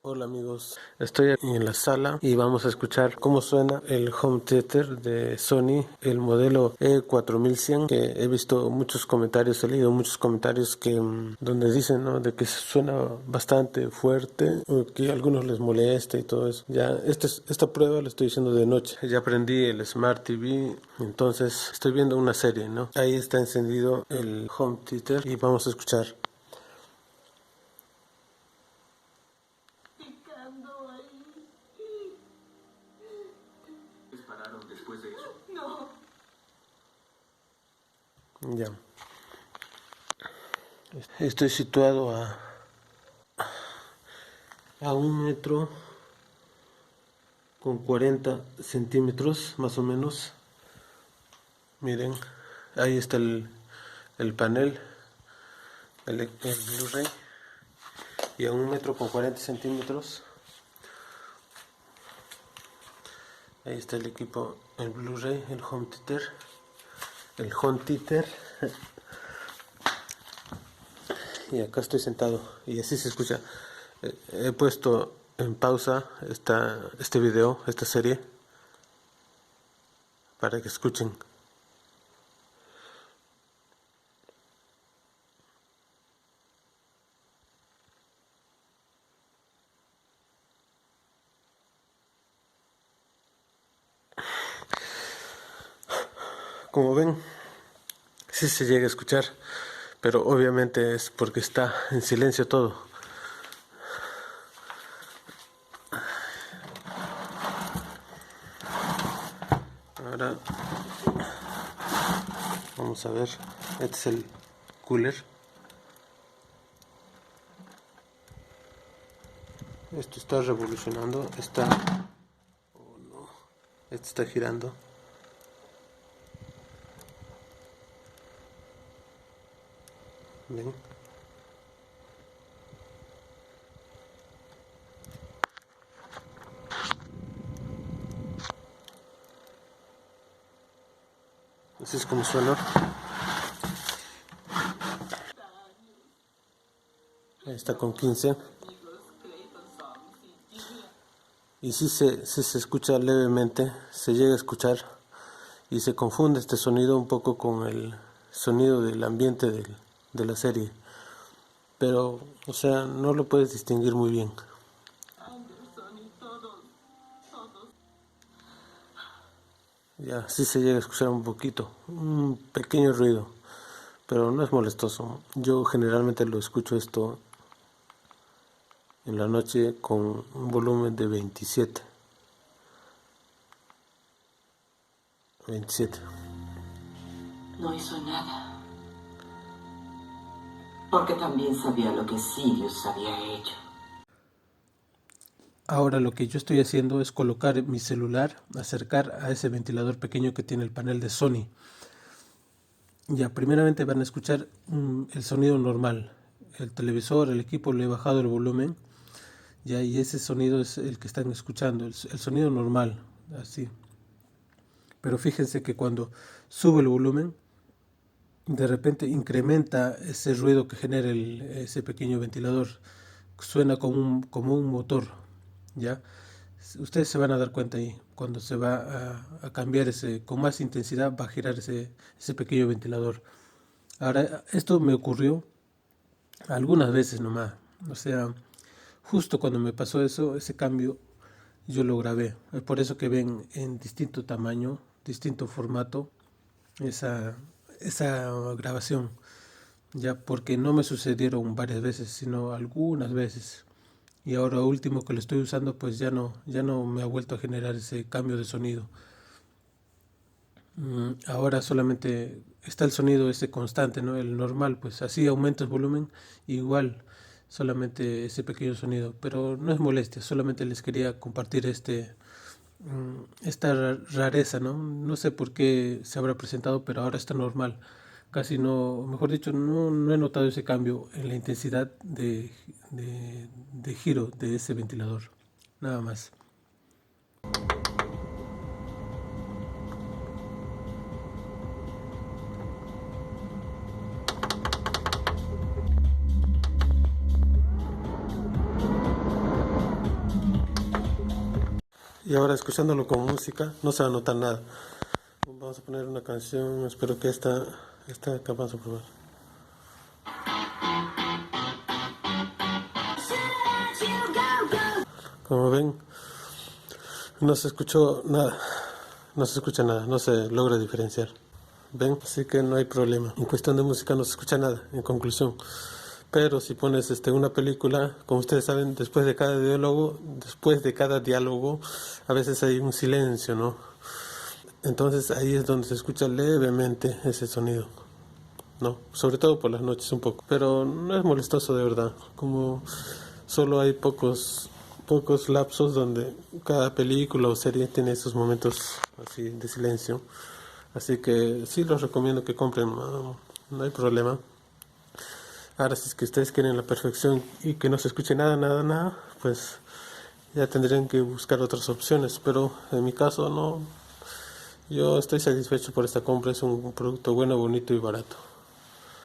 Hola amigos, estoy aquí en la sala y vamos a escuchar cómo suena el home theater de Sony, el modelo E4100, que he visto muchos comentarios, he leído muchos comentarios que donde dicen, ¿no?, de que suena bastante fuerte o que a algunos les molesta y todo eso. Ya esta prueba la estoy haciendo de noche. Ya prendí el Smart TV, entonces estoy viendo una serie, ¿no? Ahí está encendido el home theater y vamos a escuchar. ¿Dispararon después de eso? No. Ya. Estoy situado a 1 metro con 40 centímetros, más o menos. Miren, ahí está el panel, el Blu-ray. Y a 1 metro con 40 centímetros. Ahí está el equipo, el Blu-ray, el home theater. El home theater. Y acá estoy sentado y así se escucha. He puesto en pausa este video, esta serie, para que escuchen. Como ven, sí se llega a escuchar, pero obviamente es porque está en silencio todo. Ahora vamos a ver, este es el cooler. Esto está revolucionando, oh no, esto está girando. ¿Ven? Así es como suena. Ahí está con 15. Y si se escucha levemente, se llega a escuchar y se confunde este sonido un poco con el sonido del ambiente de la serie. Pero, o sea, no lo puedes distinguir muy bien. Ya, sí se llega a escuchar un poquito, un pequeño ruido, pero no es molestoso. Yo generalmente lo escucho esto en la noche con un volumen de 27. No hizo nada. Porque también sabía lo que Sirius había hecho. Ahora lo que yo estoy haciendo es colocar mi celular, acercar a ese ventilador pequeño que tiene el panel de Sony. Ya, primeramente van a escuchar el sonido normal. El televisor, el equipo, le he bajado el volumen. Ya, y ese sonido es el que están escuchando, el sonido normal, así. Pero fíjense que cuando sube el volumen, de repente incrementa ese ruido que genera ese pequeño ventilador. Suena como un motor, ¿ya? Ustedes se van a dar cuenta ahí, cuando se va a cambiar con más intensidad, va a girar ese pequeño ventilador. Ahora, esto me ocurrió algunas veces nomás, o sea, justo cuando me pasó eso, ese cambio, yo lo grabé. Es por eso que ven en distinto tamaño, distinto formato, esa grabación. Ya, porque no me sucedieron varias veces, sino algunas veces. Y ahora último que lo estoy usando, pues ya no me ha vuelto a generar ese cambio de sonido. Ahora solamente está el sonido ese constante, ¿no? El normal, pues así aumenta el volumen, igual solamente ese pequeño sonido, pero no es molestia, solamente les quería compartir esta rareza, ¿no? No sé por qué se habrá presentado, pero ahora está normal. Casi no, mejor dicho, no he notado ese cambio en la intensidad de giro de ese ventilador. Nada más. Y ahora escuchándolo con música no se va a notar nada. Vamos a poner una canción, espero que esta capaz de probar. Como ven, no se escuchó nada, no se escucha nada, no se logra diferenciar. ¿Ven? Así que no hay problema. En cuestión de música no se escucha nada, en conclusión. Pero si pones una película, como ustedes saben, después de cada diálogo, a veces hay un silencio, ¿no? Entonces ahí es donde se escucha levemente ese sonido, ¿no? Sobre todo por las noches un poco. Pero no es molestoso de verdad, como solo hay pocos lapsos donde cada película o serie tiene esos momentos así de silencio. Así que sí los recomiendo que compren, no hay problema. Ahora, si es que ustedes quieren la perfección y que no se escuche nada, pues ya tendrían que buscar otras opciones. Pero en mi caso no, yo estoy satisfecho por esta compra, es un producto bueno, bonito y barato.